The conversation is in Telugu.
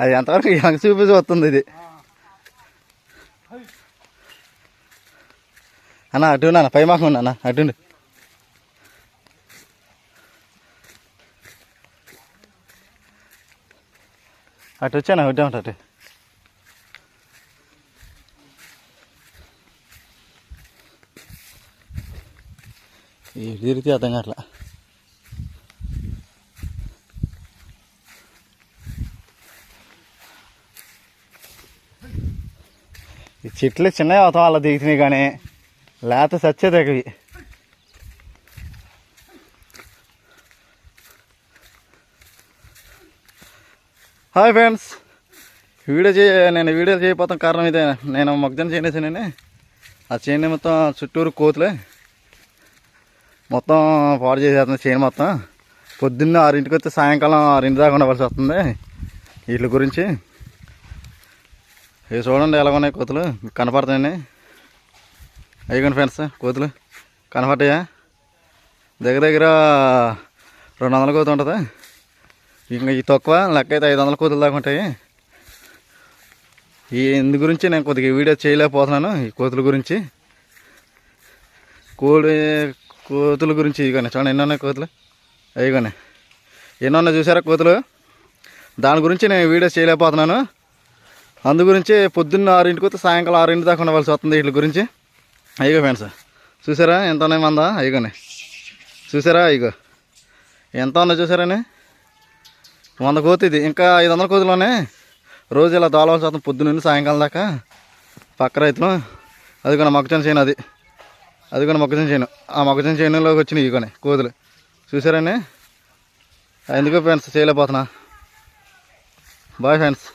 అది ఎంతవరకు ఎంక చూపించి వస్తుంది ఇది. అన్న అటు నాన్న పై మాకు అన్న అటు అటు వచ్చానా వడ్డే ఉంటా అటు. ఈ తిరిగితే అర్థం కావట్లా. ఈ చెట్లు చిన్నవి అవుతాం అలా దిగుతున్నాయి కానీ లేత సచ్చేదవి. హాయ్ ఫ్రెండ్స్, నేను వీడియో చేయకపోతాం కారణం ఇదే. నేను మొక్కజొన్న చేయనేసానని ఆ చేను మొత్తం చుట్టూరు కోతులే మొత్తం పాడు చేసేస్తుంది. చేను మొత్తం పొద్దున్న 6ంటికి వస్తే సాయంకాలం 6 దాకా ఉండవలసి వస్తుంది. వీటి గురించి ఇవి చూడండి ఎలా ఉన్నాయి కోతులు కనపడతాయండి. అయిపోయింది ఫ్రెండ్స్, కోతులు కనపడ్డాయా? దగ్గర 200 కోతులు ఉంటుంది. ఇంకా ఈ తక్కువ లెక్క అయితే 500 కోతులు దాకా ఉంటాయి. ఇందు గురించి నేను కొద్దిగా వీడియో చేయలేకపోతున్నాను. ఈ కోతుల గురించి కోతుల గురించి ఇదిగోనే చూడండి ఎన్ని ఉన్నాయి కోతులు. అయిగానే ఎన్ని ఉన్నాయి చూసారా కోతులు. దాని గురించి నేను వీడియో చేయలేకపోతున్నాను. అందు గురించి పొద్దున్న 6ంటికి వస్తే సాయంకాలం 6 దాకా ఉండవలసి వస్తుంది. వీటి గురించి అయిగో ఫ్రెండ్స్ చూసారా ఎంత ఉన్నాయి మందా. అయిగోనే చూసారా, ఇగో ఎంత ఉందో చూసారని 100 కోతి. ఇది ఇంకా 500 కోతులోనే రోజు ఇలా దోలవలసి వస్తుంది పొద్దున్న సాయంకాలం దాకా. పక్క రైతులు అది కూడా మొక్కజొన్న చేను, అది కూడా మొక్కజొన్న చేను. ఆ మొక్కజొన్న చేనులోకి వచ్చినాయి ఇగోనే కోతులు చూసారని. ఎందుకో ఫ్రెండ్స్ చేయలేకపోతున్నా. Bye friends.